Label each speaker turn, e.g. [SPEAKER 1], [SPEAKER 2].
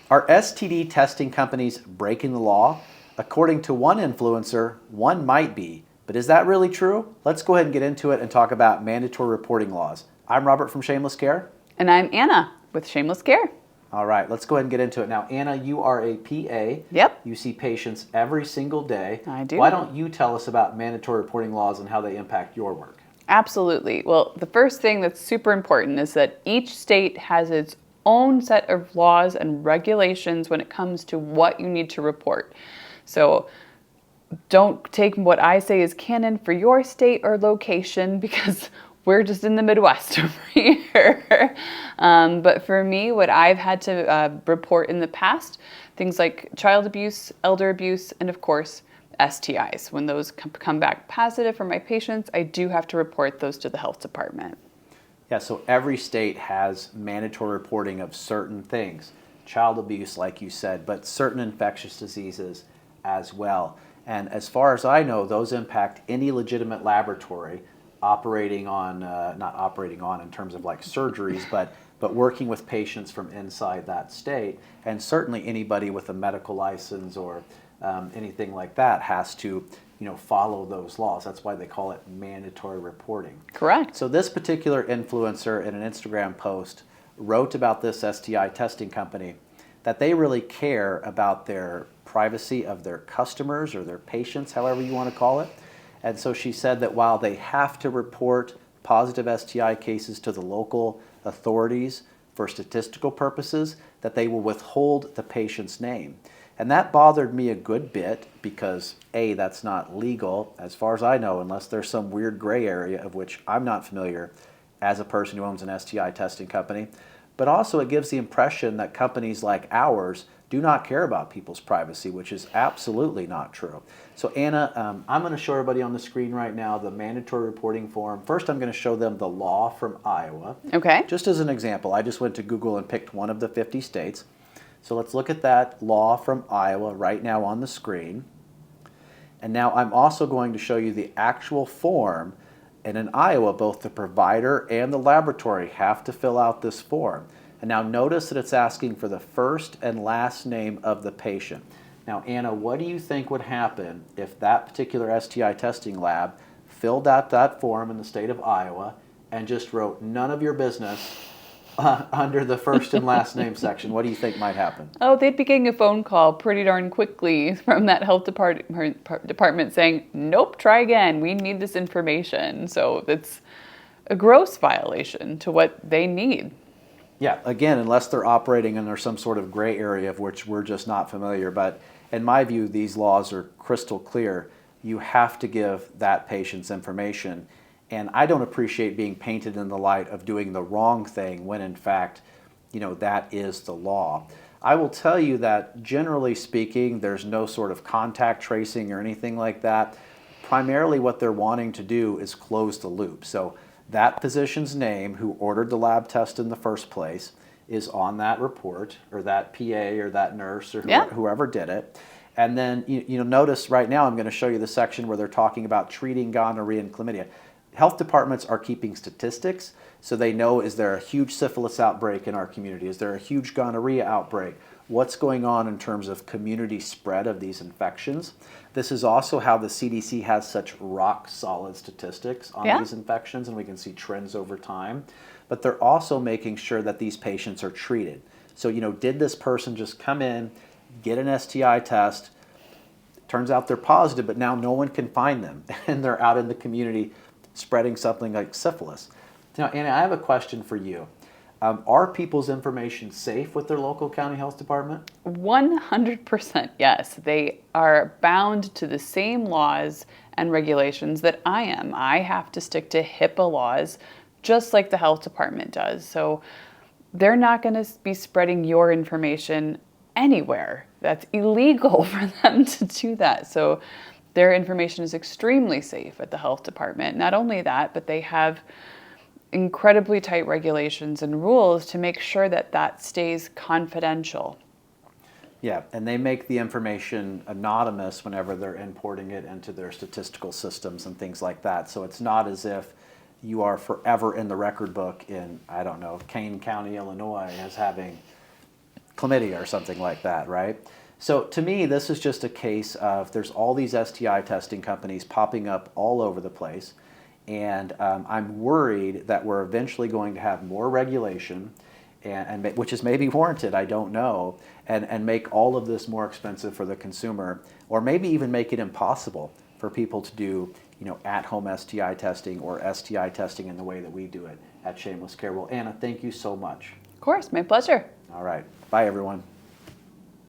[SPEAKER 1] Are STD testing companies breaking the law? According to one influencer, one might be. But is that really true? Let's go ahead and get into it and talk about mandatory reporting laws. I'm Robert from Shameless Care.
[SPEAKER 2] And I'm Anna with Shameless Care.
[SPEAKER 1] All right, let's go ahead and get into it. Now, Anna, you are a PA.
[SPEAKER 2] Yep.
[SPEAKER 1] You see patients every single day.
[SPEAKER 2] I do.
[SPEAKER 1] Why don't you tell us about mandatory reporting laws and how they impact your work?
[SPEAKER 2] Absolutely. Well, the first thing that's super important is that each state has its own set of laws and regulations when it comes to what you need to report. So don't take what I say as canon for your state or location because we're just in the Midwest over here. But for me, what I've had to report in the past, things like child abuse, elder abuse, and of course, STIs. When those come back positive for my patients, I do have to report those to the health department.
[SPEAKER 1] Yeah, so every state has mandatory reporting of certain things. Child abuse, like you said, but certain infectious diseases as well. And as far as I know, those impact any legitimate laboratory operating on, not operating on in terms of like surgeries, but working with patients from inside that state. And certainly anybody with a medical license or anything like that has to follow those laws. That's why they call it mandatory reporting.
[SPEAKER 2] Correct.
[SPEAKER 1] So this particular influencer in an Instagram post wrote about this STI testing company that they really care about their privacy of their customers or their patients, however you want to call it. And so she said that while they have to report positive STI cases to the local authorities for statistical purposes, that they will withhold the patient's name. And that bothered me a good bit because A, that's not legal as far as I know, unless there's some weird gray area of which I'm not familiar as a person who owns an STI testing company. But also it gives the impression that companies like ours do not care about people's privacy, which is absolutely not true. So Anna, I'm going to show everybody on the screen right now the mandatory reporting form. First, I'm going to show them the law from Iowa.
[SPEAKER 2] Okay.
[SPEAKER 1] Just as an example, I just went to Google and picked one of the 50 states. So let's look at that law from Iowa right now on the screen. And now I'm also going to show you the actual form. And in Iowa, both the provider and the laboratory have to fill out this form. And now notice that it's asking for the first and last name of the patient. Now, Anna, what do you think would happen if that particular STI testing lab filled out that form in the state of Iowa and just wrote none of your business under the first and last name section? What do you think might happen?
[SPEAKER 2] Oh, they'd be getting a phone call pretty darn quickly from that health department saying, nope, try again. We need this information. So it's a gross violation to what they need.
[SPEAKER 1] Yeah, again, unless they're operating and there's some sort of gray area of which we're just not familiar. But in my view, these laws are crystal clear. You have to give that patient's information. And I don't appreciate being painted in the light of doing the wrong thing when in fact, that is the law. I will tell you that generally speaking, there's no sort of contact tracing or anything like that. Primarily what they're wanting to do is close the loop. So that physician's name who ordered the lab test in the first place is on that report, or that PA or that nurse or whoever did it. And then notice right now I'm going to show you the section where they're talking about treating gonorrhea and chlamydia. Health departments are keeping statistics, so they know, is there a huge syphilis outbreak in our community? Is there a huge gonorrhea outbreak? What's going on in terms of community spread of these infections? This is also how the CDC has such rock-solid statistics on these infections, and we can see trends over time. But they're also making sure that these patients are treated. So, did this person just come in, get an STI test, turns out they're positive, but now no one can find them, and they're out in the community spreading something like syphilis. Now, Anna, I have a question for you. Are people's information safe with their local county health department?
[SPEAKER 2] 100% yes. They are bound to the same laws and regulations that I am. I have to stick to HIPAA laws just like the health department does. So they're not going to be spreading your information anywhere. That's illegal for them to do that. So their information is extremely safe at the health department. Not only that, but they have incredibly tight regulations and rules to make sure that that stays confidential.
[SPEAKER 1] Yeah, and they make the information anonymous whenever they're importing it into their statistical systems and things like that. So it's not as if you are forever in the record book in, I don't know, Kane County, Illinois, as having chlamydia or something like that, right? So to me, this is just a case of there's all these STI testing companies popping up all over the place, and I'm worried that we're eventually going to have more regulation, which is maybe warranted, I don't know, and make all of this more expensive for the consumer, or maybe even make it impossible for people to do, at-home STI testing or STI testing in the way that we do it at Shameless Care. Well, Anna, thank you so much.
[SPEAKER 2] Of course, my pleasure.
[SPEAKER 1] All right. Bye, everyone.